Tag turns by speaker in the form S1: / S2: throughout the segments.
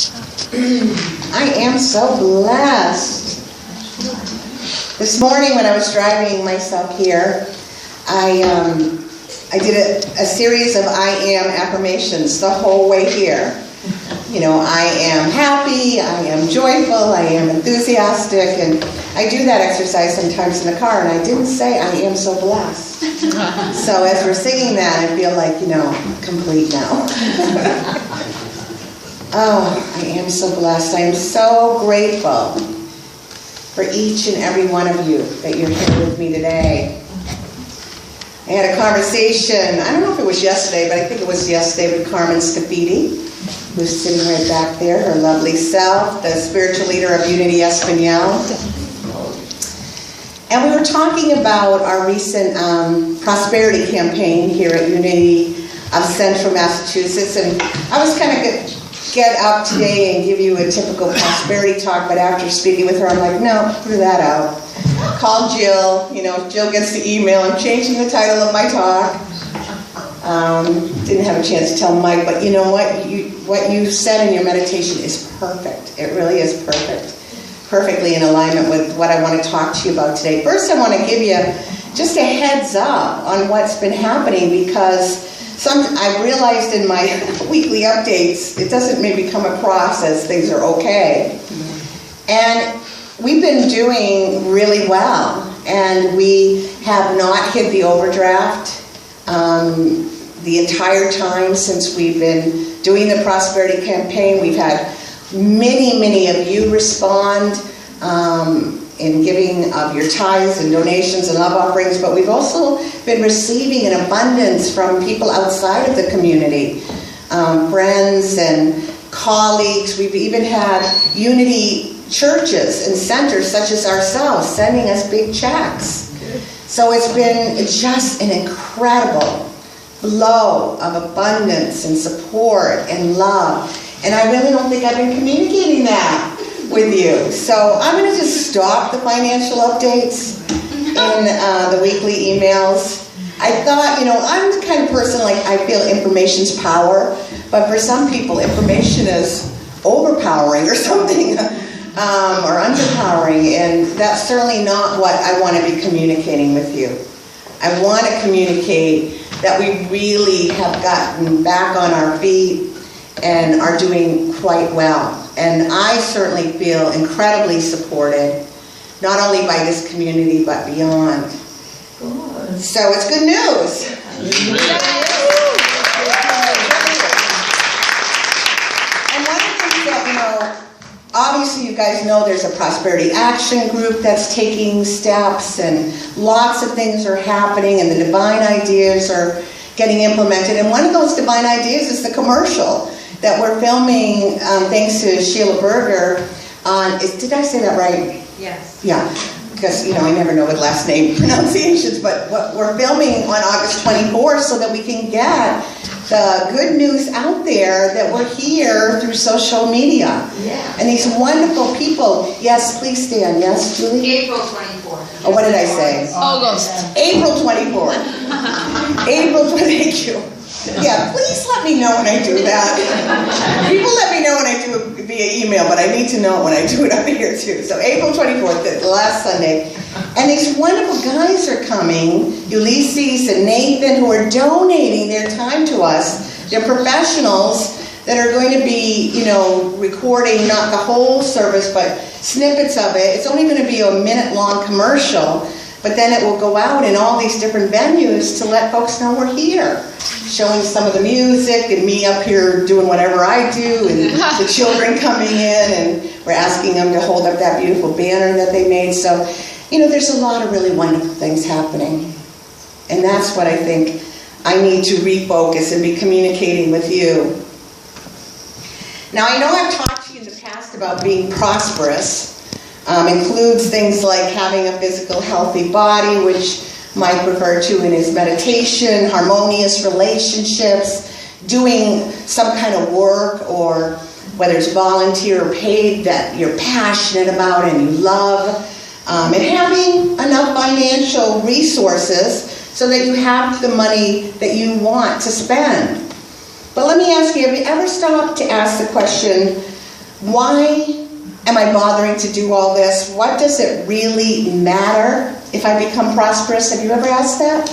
S1: I am so blessed. This morning when I was driving myself here, I did a series of I am affirmations the whole way here. You know, I am happy, I am joyful, I am enthusiastic, and I do that exercise sometimes in the car, and I didn't say I am so blessed. So as we're singing that, I feel like, complete now. Oh, I am so blessed. I am so grateful for each and every one of you that you're here with me today. I had a conversation, I don't know if it was yesterday, but I think it was yesterday with Carmen Scafidi, who's sitting right back there, her lovely self, the spiritual leader of Unity Espanol. And we were talking about our recent prosperity campaign here at Unity of Central Massachusetts. And I was kind of get up today and give you a typical prosperity talk, but after speaking with her, I'm like, no, threw that out. Called Jill. Jill gets the email. I'm changing the title of my talk. Didn't have a chance to tell Mike, but you know what? What you said in your meditation is perfect. It really is perfect. Perfectly in alignment with what I want to talk to you about today. First, I want to give you just a heads up on what's been happening, because I realized in my weekly updates, it doesn't maybe come across as things are okay. And we've been doing really well, and we have not hit the overdraft the entire time since we've been doing the prosperity campaign. We've had many of you respond in giving of your tithes and donations and love offerings, but we've also been receiving an abundance from people outside of the community, friends and colleagues. We've even had Unity churches and centers such as ourselves sending us big checks. So it's been just an incredible flow of abundance and support and love. And I really don't think I've been communicating that with you. So I'm going to just stop the financial updates in the weekly emails. I thought, I'm the kind of person, like, I feel information's power, but for some people information is overpowering or something, or underpowering, and that's certainly not what I want to be communicating with you. I want to communicate that we really have gotten back on our feet and are doing quite well. And I certainly feel incredibly supported, not only by this community, but beyond. Good. So it's good news. And one of the things that, obviously you guys know there's a prosperity action group that's taking steps, and lots of things are happening, and the divine ideas are getting implemented. And one of those divine ideas is the commercial that we're filming, thanks to Sheila Berger, did I say that right?
S2: Yes.
S1: Yeah, because, I never know with last name pronunciations, but we're filming on August 24th so that we can get the good news out there that we're here through social media.
S2: Yeah.
S1: And these wonderful people. Yes, please stand. Yes, Julie?
S2: April 24th.
S1: Oh, what did I say?
S3: August.
S1: April 24th. Thank you. Yeah, please let me know when I do that. People let me know when I do it via email, but I need to know when I do it up here too. So April 24th, the last Sunday. And these wonderful guys are coming, Ulysses and Nathan, who are donating their time to us. They're professionals that are going to be, recording not the whole service, but snippets of it. It's only going to be a minute-long commercial, but then it will go out in all these different venues to let folks know we're here, showing some of the music and me up here doing whatever I do, and the children coming in, and we're asking them to hold up that beautiful banner that they made. So, there's a lot of really wonderful things happening. And that's what I think I need to refocus and be communicating with you. Now, I know I've talked to you in the past about being prosperous. Includes things like having a physical, healthy body, which Mike referred to in his meditation, harmonious relationships, doing some kind of work, or whether it's volunteer or paid, that you're passionate about and you love, and having enough financial resources so that you have the money that you want to spend. But let me ask you, have you ever stopped to ask the question, Why am I bothering to do all this? What does it really matter if I become prosperous? Have you ever asked that?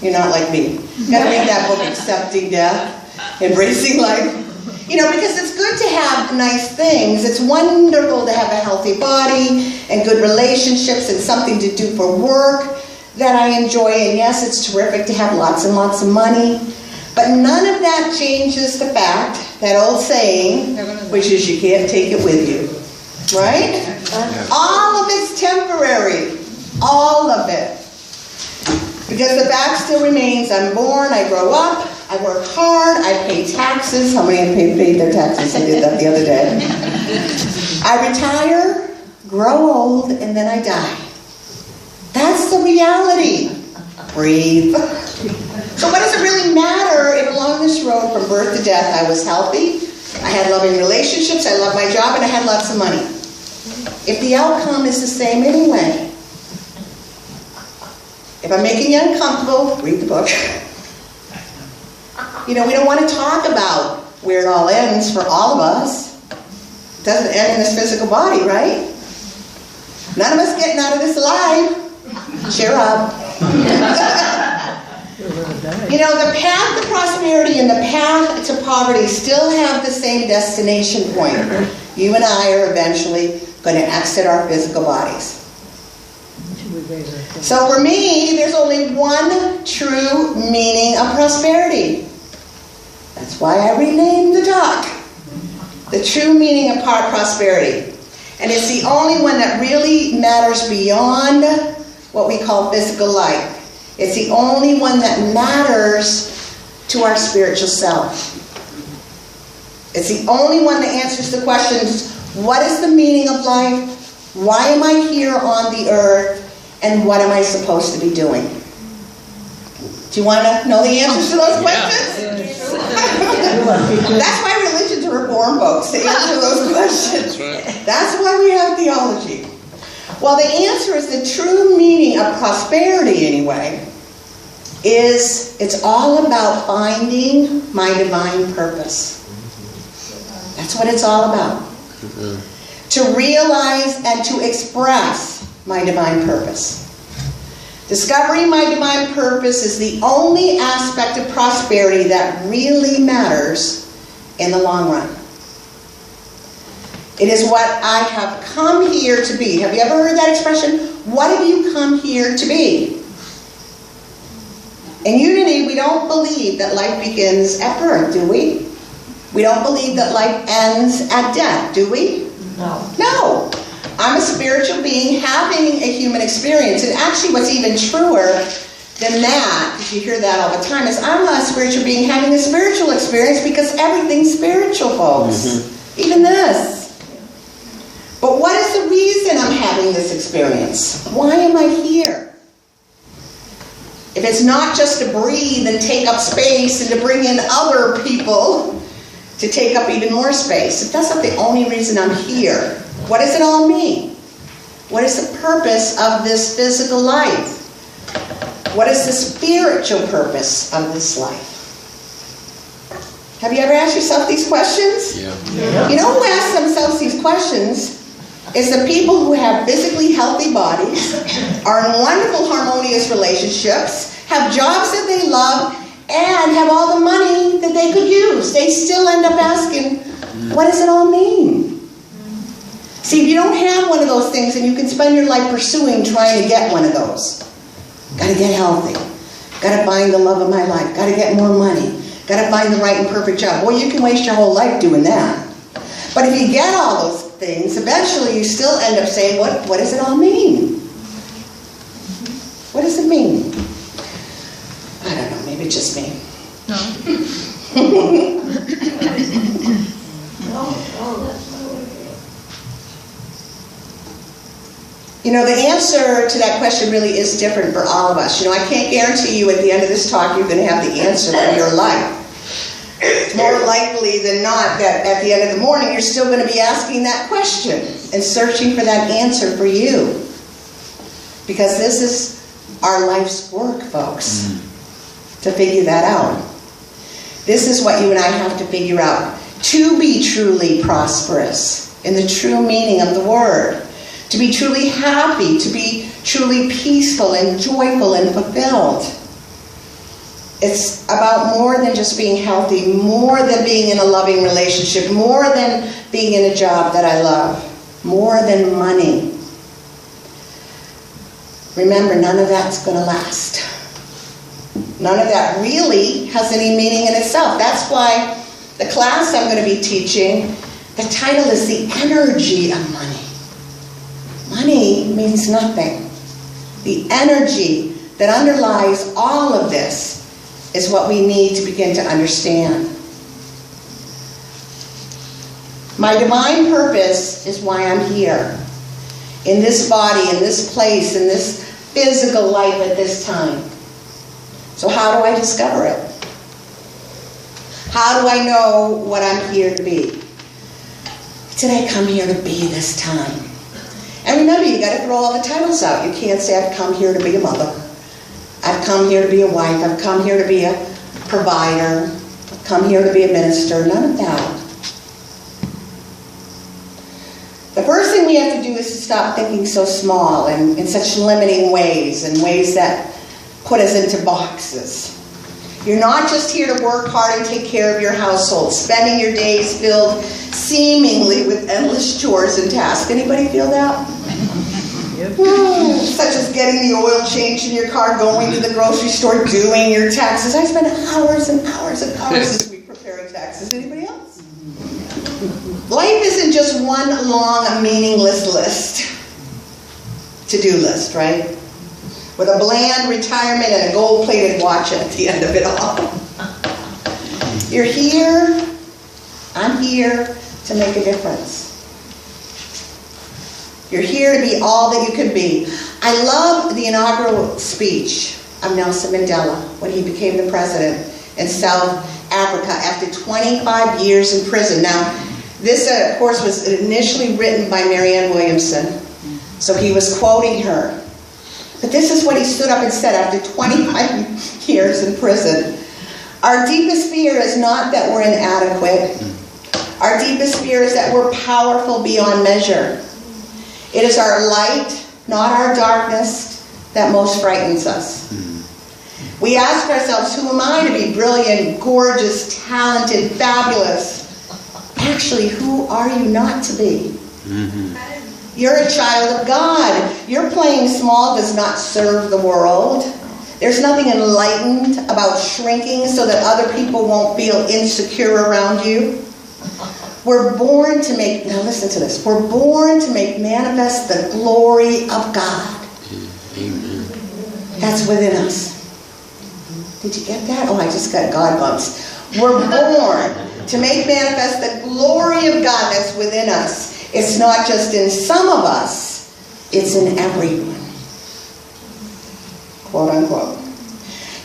S1: You're not like me. You gotta read that book, Accepting Death, Embracing Life. Because it's good to have nice things. It's wonderful to have a healthy body and good relationships and something to do for work that I enjoy. And yes, it's terrific to have lots and lots of money. But none of that changes the fact, that old saying, which is you can't take it with you. Right? All of it's temporary. All of it. Because the fact still remains, I'm born, I grow up, I work hard, I pay taxes. How many have paid their taxes? I did that the other day. I retire, grow old, and then I die. That's the reality. Breathe. So what does it really matter if along this road from birth to death I was healthy, I had loving relationships, I loved my job, and I had lots of money? If the outcome is the same anyway. If I'm making you uncomfortable, read the book. We don't want to talk about where it all ends for all of us. It doesn't end in this physical body, right? None of us getting out of this alive. Cheer up. The path to prosperity and the path to poverty still have the same destination point. You and I are eventually going to exit our physical bodies. So for me, there's only one true meaning of prosperity. That's why I renamed the talk. The true meaning of prosperity. And it's the only one that really matters beyond what we call physical life. It's the only one that matters to our spiritual self. It's the only one that answers the questions, what is the meaning of life? Why am I here on the earth? And what am I supposed to be doing? Do you want to know the answers to those questions? That's why religion's a reform, folks, to answer those questions. That's why we have theology. Well, the answer is the true meaning of prosperity, anyway, is it's all about finding my divine purpose. That's what it's all about. To realize and to express my divine purpose. Discovering my divine purpose is the only aspect of prosperity that really matters in the long run. It is what I have come here to be. Have you ever heard that expression? What have you come here to be? In Unity, we don't believe that life begins at birth, do we? We don't believe that life ends at death, do we?
S2: No.
S1: No. I'm a spiritual being having a human experience. And actually what's even truer than that, because you hear that all the time, is I'm a spiritual being having a spiritual experience because everything's spiritual, folks. Even this. But what is the reason I'm having this experience? Why am I here? If it's not just to breathe and take up space and to bring in other people to take up even more space, if that's not the only reason I'm here, what does it all mean? What is the purpose of this physical life? What is the spiritual purpose of this life? Have you ever asked yourself these questions?
S3: Yeah.
S1: You know who asks themselves these questions is the people who have physically healthy bodies, are in wonderful harmonious relationships, have jobs that they love, and have all the money that they could use. They still end up asking, what does it all mean? See, if you don't have one of those things, then you can spend your life pursuing trying to get one of those. Got to get healthy. Got to find the love of my life. Got to get more money. Got to find the right and perfect job. Well, you can waste your whole life doing that. But if you get all those things, eventually you still end up saying, what does it all mean? What does it mean? I don't know, maybe it's just me. You know, the answer to that question really is different for all of us. You know, I can't guarantee you at the end of this talk you're going to have the answer for your life. It's more likely than not that at the end of the morning you're still going to be asking that question and searching for that answer for you. Because this is our life's work, folks, to figure that out. This is what you and I have to figure out. to be truly prosperous in the true meaning of the word, to be truly happy, to be truly peaceful and joyful and fulfilled. It's about more than just being healthy, more than being in a loving relationship, more than being in a job that I love, more than money. Remember, none of that's going to last. None of that really has any meaning in itself. That's why the class I'm going to be teaching, the title is The Energy of Money. Money means nothing. The energy that underlies all of this is what we need to begin to understand. My divine purpose is why I'm here. In this body, in this place, in this physical life at this time. So how do I discover it? How do I know what I'm here to be? Did I come here to be this time? And remember, you got to throw all the titles out. You can't say, I've come here to be a mother. I've come here to be a wife. I've come here to be a provider. I've come here to be a minister. None of that. The first thing we have to do is to stop thinking so small and in such limiting ways, and ways that put us into boxes. You're not just here to work hard and take care of your household, spending your days filled seemingly with endless chores and tasks. Anybody feel that? Such as getting the oil change in your car, going to the grocery store, doing your taxes. I spend hours and hours and hours this week preparing taxes. Anybody else? Life isn't just one long, meaningless list. To-do list, right? With a bland retirement and a gold-plated watch at the end of it all. You're here. I'm here to make a difference. You're here to be all that you can be. I love the inaugural speech of Nelson Mandela when he became the president in South Africa after 25 years in prison. Now, this, of course, was initially written by Marianne Williamson, so he was quoting her. But this is what he stood up and said after 25 years in prison. Our deepest fear is not that we're inadequate. Our deepest fear is that we're powerful beyond measure. It is our light, not our darkness, that most frightens us. We ask ourselves, who am I to be brilliant, gorgeous, talented, fabulous? Actually, who are you not to be? You're a child of God. Your playing small does not serve the world. There's nothing enlightened about shrinking so that other people won't feel insecure around you. We're born to make, now listen to this, we're born to make manifest the glory of God. Amen. That's within us. Did you get that? Oh, I just got God bumps. We're born to make manifest the glory of God that's within us. It's not just in some of us, it's in everyone. Quote unquote.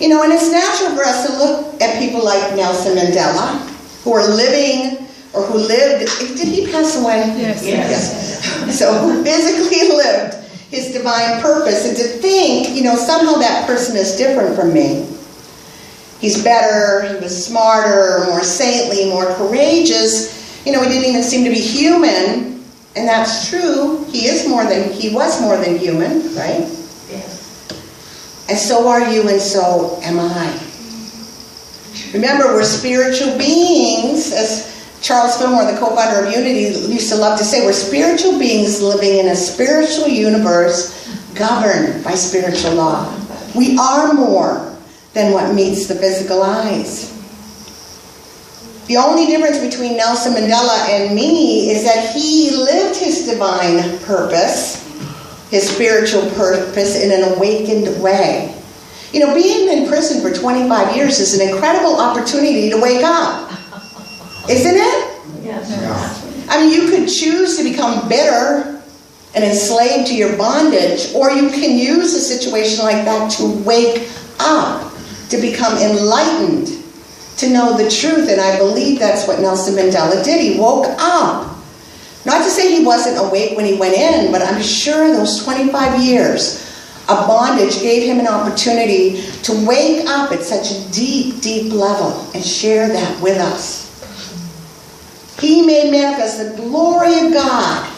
S1: You know, and it's natural for us to look at people like Nelson Mandela, who are living, or who lived, did he pass away?
S2: Yes.
S1: So who physically lived his divine purpose, and to think, you know, somehow that person is different from me. He's better, he was smarter, more saintly, more courageous. You know, he didn't even seem to be human. And that's true. He was more than human, right? Yes. And so are you, and so am I. Remember, we're spiritual beings, as Charles Fillmore, the co-founder of Unity, used to love to say, we're spiritual beings living in a spiritual universe governed by spiritual law. We are more than what meets the physical eyes. The only difference between Nelson Mandela and me is that he lived his divine purpose, his spiritual purpose, in an awakened way. You know, being in prison for 25 years is an incredible opportunity to wake up. Isn't it?
S2: Yes.
S1: I mean, you could choose to become bitter and enslaved to your bondage, or you can use a situation like that to wake up, to become enlightened, to know the truth. And I believe that's what Nelson Mandela did. He woke up. Not to say he wasn't awake when he went in, but I'm sure those 25 years of bondage gave him an opportunity to wake up at such a deep, deep level and share that with us. He made manifest the glory of God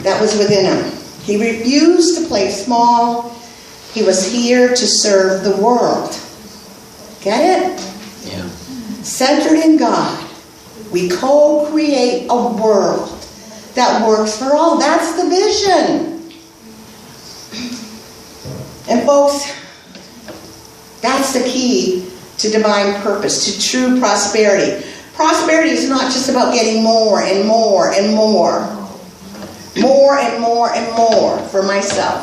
S1: that was within him. He refused to play small. He was here to serve the world. Get it?
S2: Yeah. Centered in God,
S1: we co-create a world that works for all. That's the vision. And folks, that's the key to divine purpose, to true prosperity. Prosperity is not just about getting more and more and more. More and more and more for myself.